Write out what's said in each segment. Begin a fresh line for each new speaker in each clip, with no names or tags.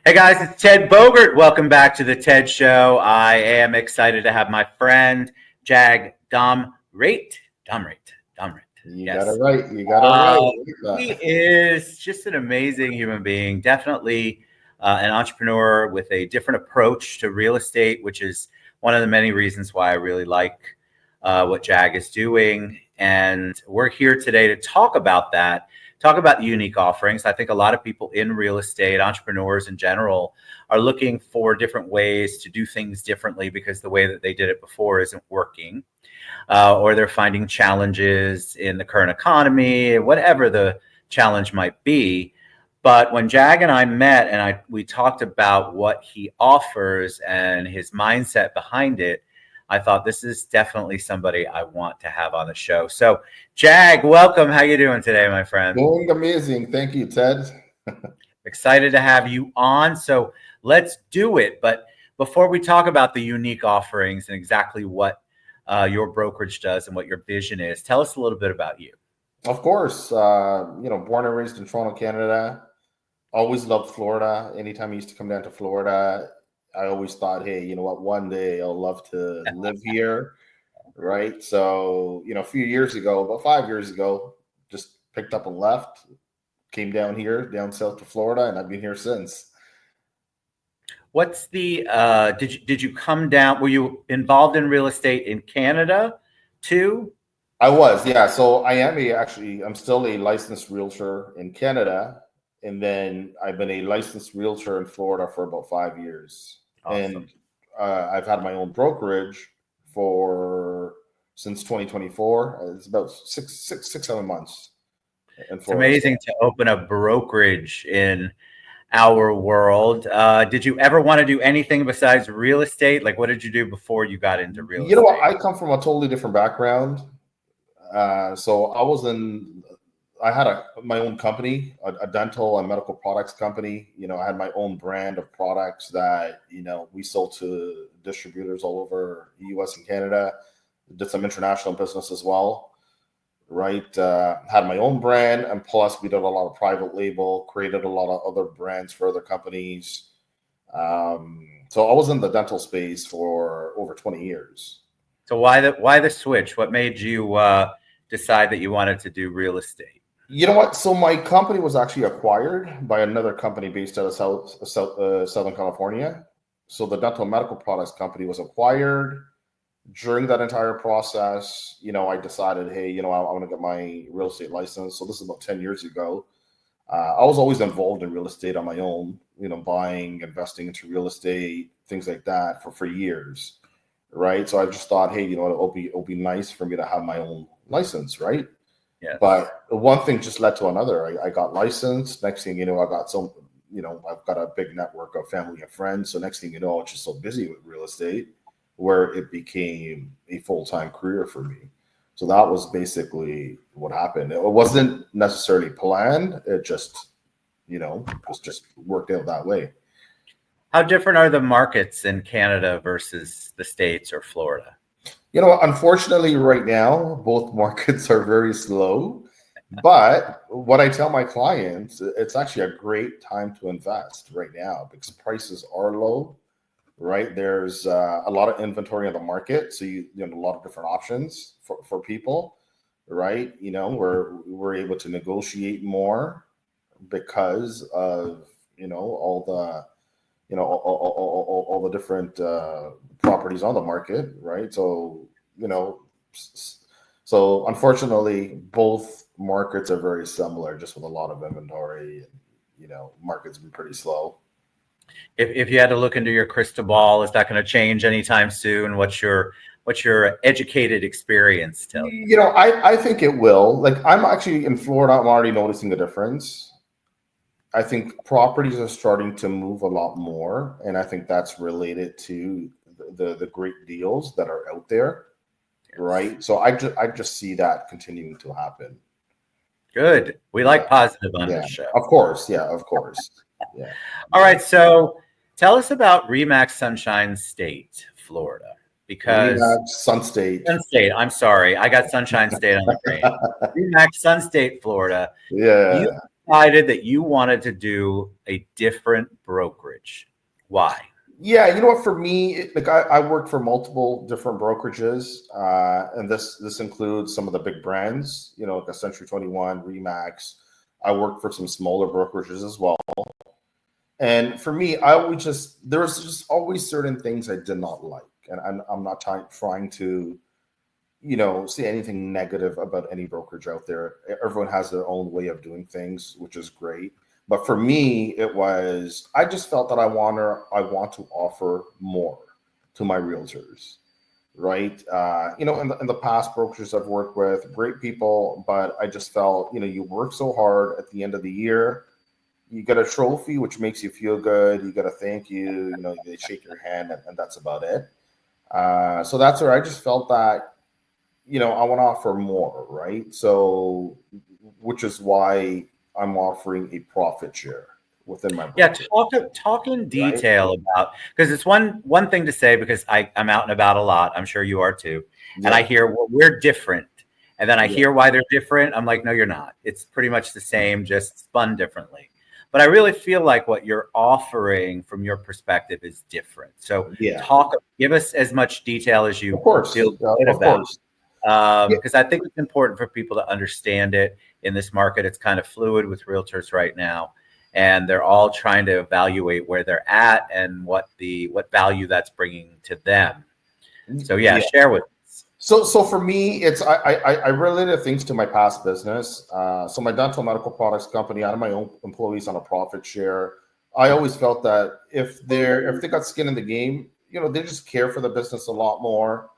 Hey guys, it's Ted Bogert. Welcome back to the Ted Show. I am excited to have my friend Jag Dhamrait. Dhamrait.
You got it
Yes.
right. You got it right.
He is just an amazing human being. Definitely an entrepreneur with a different approach to real estate, which is one of the many reasons why I really like what Jag is doing. And we're here today to talk about that. Talk about the unique offerings. I think a lot of people in real estate, entrepreneurs in general, are looking for different ways to do things differently because the way that they did it before isn't working, or they're finding challenges in the current economy, whatever the challenge might be. But when Jag and I met and we talked about what he offers and his mindset behind it, I thought this is definitely somebody I want to have on the show. So, Jag, welcome. How you doing today, my friend?
Doing amazing. Thank you, Ted.
Excited to have you on. So let's do it. But before we talk about the unique offerings and exactly what your brokerage does and what your vision is, tell us a little bit about you.
Of course, born and raised in Toronto, Canada. Always loved Florida. Anytime I used to come down to Florida, I always thought, hey, you know what, one day I'll love to live here, right? So, a few years ago, about 5 years ago, just picked up and left, came down here, down south to Florida, and I've been here since.
What's the, did you come down, were you involved in real estate in Canada too?
I was, yeah. So I am I'm still a licensed realtor in Canada. And then I've been a licensed realtor in Florida for about 5 years. Awesome. And I've had my own brokerage since 2024. It's about six, 7 months.
It's amazing to open a brokerage in our world. Did you ever want to do anything besides real estate? Like, what did you do before you got into real estate?
You know what? I come from a totally different background. So I had my own company, a dental and medical products company. I had my own brand of products that, we sold to distributors all over the US and Canada. Did some international business as well, right? Had my own brand, and plus we did a lot of private label, created a lot of other brands for other companies. So I was in the dental space for over 20 years.
So why the switch? What made you decide that you wanted to do real estate?
You know what? So my company was actually acquired by another company based out of Southern California. So the dental medical products company was acquired. During that entire process, I decided, hey, I want to get my real estate license. So this is about 10 years ago. I was always involved in real estate on my own, buying, investing into real estate, things like that for years, right? So I just thought, hey, it'll be nice for me to have my own license, right?
Yeah.
But one thing just led to another. I got licensed. Next thing you know, I got I've got a big network of family and friends. So next thing you know, I was just so busy with real estate where it became a full-time career for me. So that was basically what happened. It wasn't necessarily planned. It just, just worked out that way.
How different are the markets in Canada versus the States or Florida?
Unfortunately, right now, both markets are very slow. But what I tell my clients, it's actually a great time to invest right now because prices are low, right? There's a lot of inventory on the market. So you have a lot of different options for people, right? We're able to negotiate more because of, all the different properties on the market, right? So unfortunately, both markets are very similar, just with a lot of inventory. Markets been pretty slow.
If you had to look into your crystal ball, is that going to change anytime soon? What's your educated experience tell you?
I think it will. Like, I'm actually in Florida. I'm already noticing a difference. I think properties are starting to move a lot more, and I think that's related to the great deals that are out there, right? So I just see that continuing to happen.
Good. We like positive on this show.
Of course, yeah, of course. Yeah.
All right, so tell us about Remax Sunshine State, Florida. Because
Sun State.
I'm sorry, I got Sunshine State on the brain. Remax Sun State, Florida.
Yeah.
You decided that you wanted to do a different brokerage. brokerage. Why?
Yeah, you know what? For me, like I worked for multiple different brokerages, and this includes some of the big brands, like a Century 21, Remax. I worked for some smaller brokerages as well. And for me, there was just always certain things I did not like, and I'm not trying to, say anything negative about any brokerage out there. Everyone has their own way of doing things, which is great. But for me, I just felt that I want to offer more to my realtors, right? In the past brokerages I've worked with, great people, but I just felt, you work so hard at the end of the year, you get a trophy, which makes you feel good. You get a thank you, they shake your hand, and that's about it. So that's where I just felt that, I want to offer more, right? So, which is why I'm offering a profit share within my brokerage.
Talk in
Right?
detail about, because it's one thing to say, because I'm out and about a lot. I'm sure you are too. And I
Yeah.
hear, well, we're different. And then I
Yeah.
hear why they're different. I'm like, no, you're not. It's pretty much the same, just spun differently. But I really feel like what you're offering from your perspective is different. So
Yeah.
give us as much detail as
Of
you
course.
feel good
Of
about.
course.
Because I think it's important for people to understand it in this market. It's kind of fluid with realtors right now, and they're all trying to evaluate where they're at and what value that's bringing to them. So share with us.
So for me, I related things to my past business. So my dental medical products company, I had my own employees on a profit share. I always felt that if they got skin in the game, they just care for the business a lot more,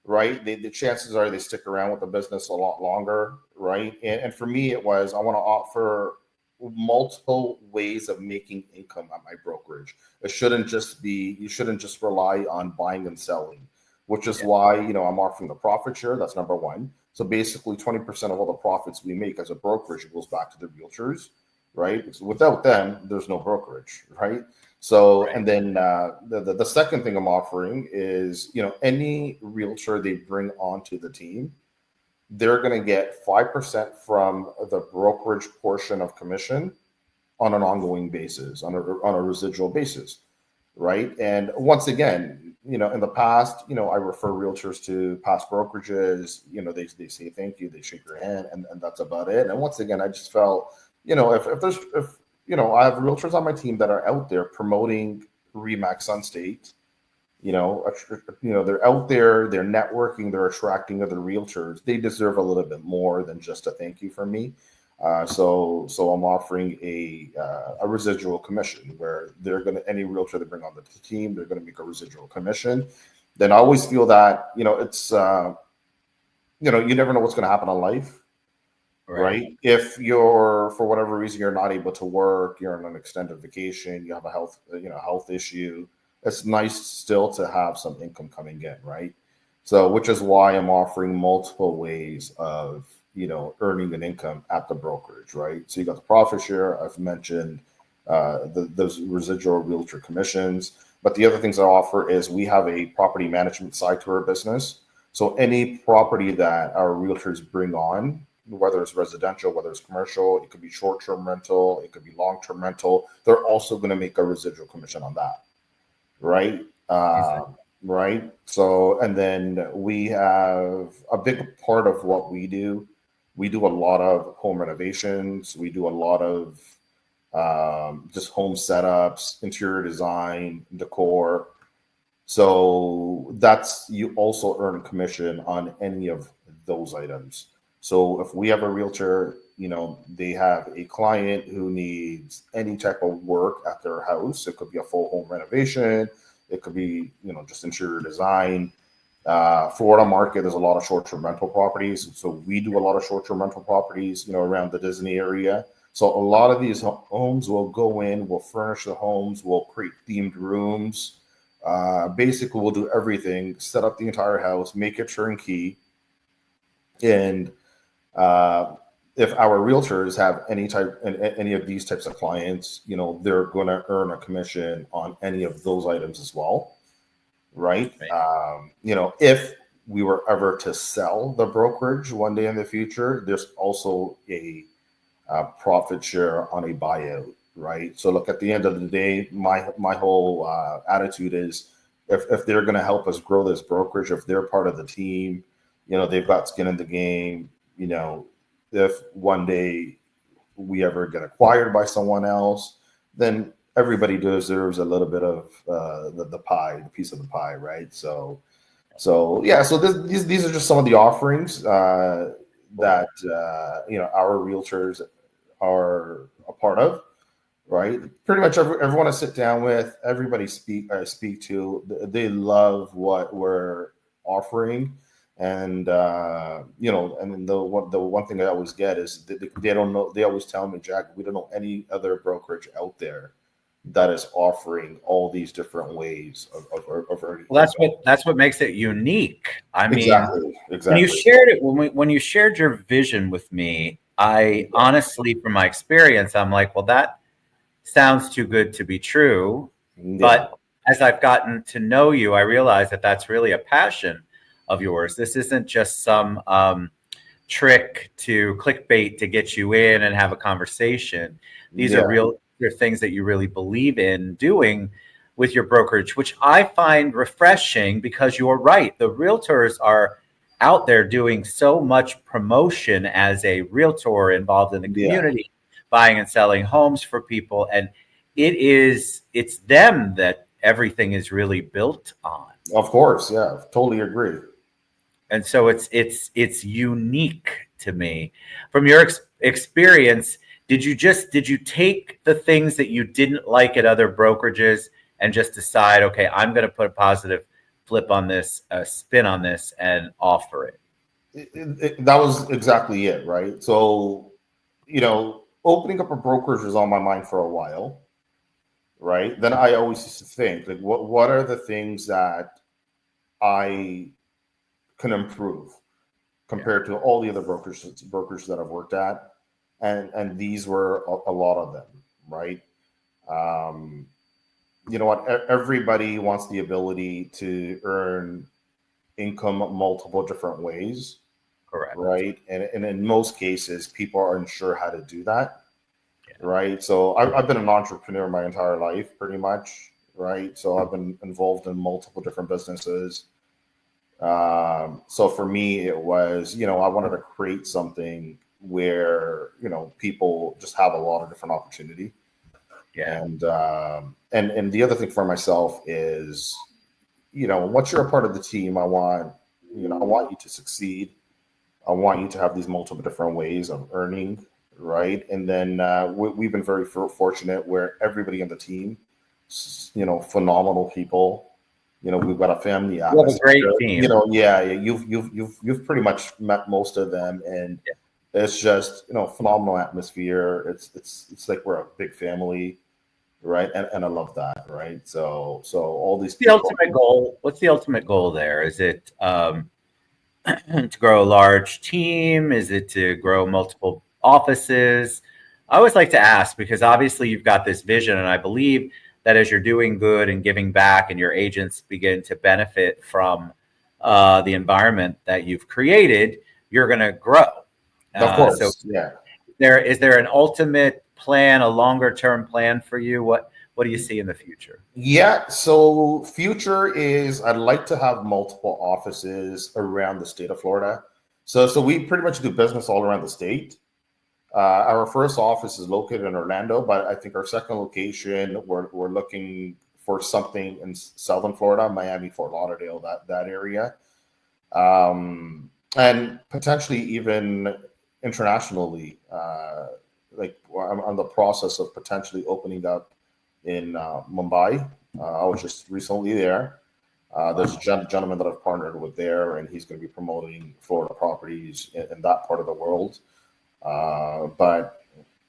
right? The chances are they stick around with the business a lot longer, right? And for me, I want to offer multiple ways of making income at my brokerage. You shouldn't just rely on buying and selling, which is why, I'm offering the profit share. That's number one. So basically 20% of all the profits we make as a brokerage goes back to the realtors, right? Because without them, there's no brokerage, right? So, and then the second thing I'm offering is, any realtor they bring onto the team, they're going to get 5% from the brokerage portion of commission on an ongoing basis, on a residual basis, right? And once again, in the past, I refer realtors to past brokerages. They say thank you, they shake your hand, and that's about it. And once again, I just felt, if I have realtors on my team that are out there promoting Remax Sun State. They're out there, they're networking, they're attracting other realtors. They deserve a little bit more than just a thank you from me. So I'm offering a residual commission where any realtor they bring on the team, they're gonna make a residual commission. Then I always feel that it's you never know what's gonna happen in life, right? If you're, for whatever reason, you're not able to work, you're on an extended vacation, you have a health issue. It's nice still to have some income coming in, right? So, which is why I'm offering multiple ways of earning an income at the brokerage, right? So you got the profit share. I've mentioned those residual realtor commissions, but the other things I offer is we have a property management side to our business. So any property that our realtors bring on, whether it's residential, whether it's commercial, it could be short-term rental, it could be long-term rental, they're also going to make a residual commission on that, right? Right. So, and then we have a big part of what we do. We do a lot of home renovations. We do a lot of just home setups, interior design, decor. So you also earn commission on any of those items. So if we have a realtor, they have a client who needs any type of work at their house. It could be a full home renovation. It could be, just interior design. Florida market, there's a lot of short-term rental properties. So we do a lot of short-term rental properties, around the Disney area. So a lot of these homes will go in, we'll furnish the homes, we'll create themed rooms. Basically, we'll do everything, set up the entire house, make it turnkey. And if our realtors have any of these types of clients, they're going to earn a commission on any of those items as well, right? If we were ever to sell the brokerage one day in the future, there's also a profit share on a buyout, right? So look, at the end of the day, my whole attitude is, if they're going to help us grow this brokerage, if they're part of the team, they've got skin in the game. If one day we ever get acquired by someone else, then everybody deserves a little bit of the piece of the pie, right? So yeah, so these are just some of the offerings that our realtors are a part of, right? Pretty much everyone I sit down with, everybody I speak to, they love what we're offering. And and then the one thing I always get is they don't know. They always tell me, Jack, we don't know any other brokerage out there that is offering all these different ways of earning.
Well, that's what makes it unique. I mean,
Exactly.
when you shared it, when you shared your vision with me, I honestly, from my experience, I'm like, well, that sounds too good to be true.
Yeah.
But as I've gotten to know you, I realize that that's really a passion of yours. This isn't just some trick to clickbait to get you in and have a conversation. These are real. They're things that you really believe in doing with your brokerage, which I find refreshing, because you're right. The realtors are out there doing so much promotion as a realtor involved in the community, buying and selling homes for people. And it's them that everything is really built on.
Of course. Yeah, totally agree.
And so it's unique to me. From your experience, did you take the things that you didn't like at other brokerages and just decide, okay, I'm going to put a positive flip on this, a spin on this, and offer it?
That was exactly it, right? So, opening up a brokerage was on my mind for a while, right? Then I always used to think, like, what are the things that I can improve compared to all the other brokers that I've worked at, and these were a lot of them, right? You know what? Everybody wants the ability to earn income multiple different ways.
Correct.
Right. And in most cases, people aren't sure how to do that. Yeah. Right. So I've been an entrepreneur my entire life, pretty much. Right. So I've been involved in multiple different businesses. So for me, it was, I wanted to create something where, people just have a lot of different opportunity. Yeah. And the other thing for myself is, once you're a part of the team, I want you to succeed. I want you to have these multiple different ways of earning, right? And then we've been very fortunate where everybody on the team, phenomenal people. We've got a family atmosphere.
We have a great team.
You've pretty much met most of them, and it's just phenomenal atmosphere. It's like we're a big family, right? And I love that, right? So all these
people. Ultimate goal. What's the ultimate goal there? Is it to grow a large team? Is it to grow multiple offices? I always like to ask, because obviously you've got this vision, and I believe that as you're doing good and giving back and your agents begin to benefit from the environment that you've created, you're going to grow.
Of course.
So is there an ultimate plan, a longer term plan for you? What do you see in the future?
Yeah, so future is I'd like to have multiple offices around the state of Florida. So we pretty much do business all around the state. Our first office is located in Orlando, but I think our second location, we're looking for something in Southern Florida, Miami, Fort Lauderdale, that area, and potentially even internationally. Like I'm on the process of potentially opening up in Mumbai. I was just recently there. There's a gentleman that I've partnered with there, and he's going to be promoting Florida properties in that part of the world. But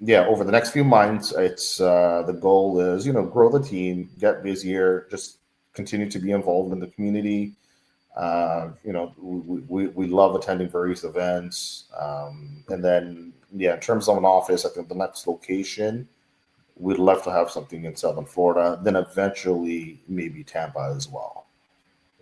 yeah, over the next few months, it's the goal is, grow the team, get busier, just continue to be involved in the community. We love attending various events. And then, in terms of an office, I think the next location, we'd love to have something in Southern Florida, then eventually maybe Tampa as well.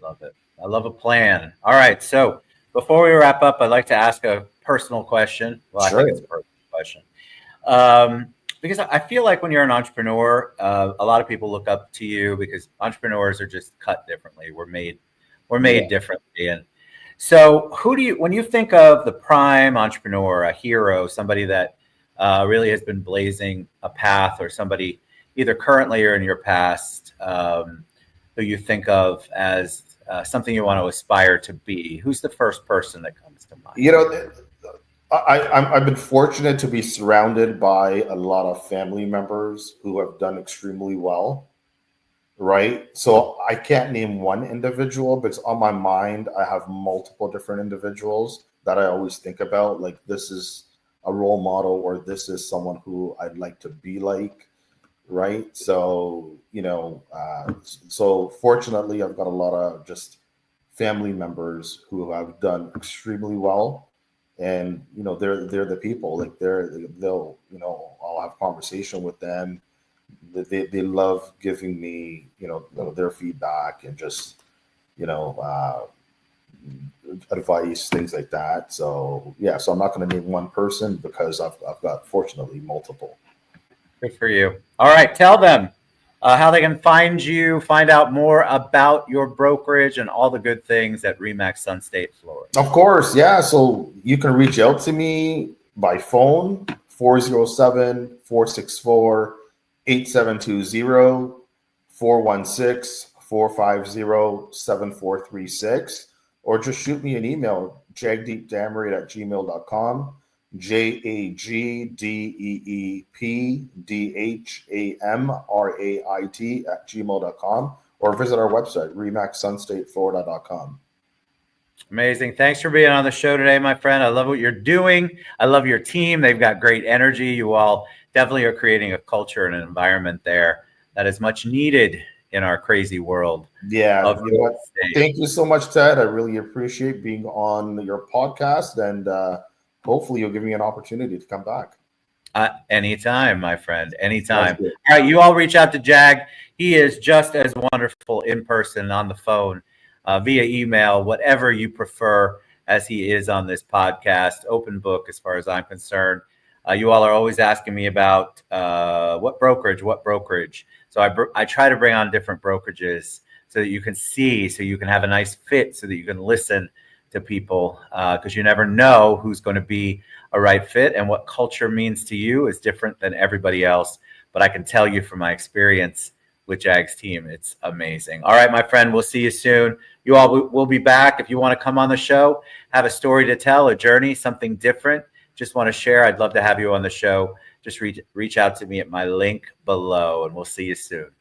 Love it. I love a plan. All right. So before we wrap up, I'd like to ask a personal question. Well, sure. I think it's a personal question. because I feel like when you're an entrepreneur, a lot of people look up to you because entrepreneurs are just cut differently. We're made differently. And so when you think of the prime entrepreneur, a hero, somebody that really has been blazing a path, or somebody either currently or in your past, who you think of as something you want to aspire to be, who's the first person that comes to mind?
You know, I've been fortunate to be surrounded by a lot of family members who have done extremely well, right? So I can't name one individual, but it's on my mind. I have multiple different individuals that I always think about, like this is a role model, or this is someone who I'd like to be like, right? So, so fortunately, I've got a lot of just family members who have done extremely well. And they're the people, like they'll I'll have conversation with them. They love giving me their feedback and just advice, things like that. So so I'm not going to name one person because I've got fortunately multiple.
Good for you. All right, tell them how they can find you, find out more about your brokerage and all the good things at RE/MAX Sunstate, Florida.
Of course, yeah. So you can reach out to me by phone, 407-464-8720, 416-450-7436, or just shoot me an email, jagdeepdhamrait@gmail.com, JAGDEEPDHAMRAIT@gmail.com, or visit our website, remaxsunstateflorida.com.
Amazing. Thanks for being on the show today, my friend. I love what you're doing. I love your team. They've got great energy. You all definitely are creating a culture and an environment there that is much needed in our crazy world.
Yeah. Thank you so much, Ted. I really appreciate being on your podcast, and hopefully you'll give me an opportunity to come back.
Anytime, my friend. Anytime. All right. You all reach out to Jag. He is just as wonderful in person, on the phone, via email, whatever you prefer, as he is on this podcast. Open book as far as I'm concerned. You all are always asking me about what brokerage. So I try to bring on different brokerages so that you can see, so you can have a nice fit, so that you can listen to people, because you never know who's going to be a right fit, and what culture means to you is different than everybody else. But I can tell you from my experience with Jag's team, it's amazing. All right, my friend, we'll see you soon. You all will be back. If you want to come on the show, have a story to tell, a journey, something different, just want to share, I'd love to have you on the show. Just reach out to me at my link below, and we'll see you soon.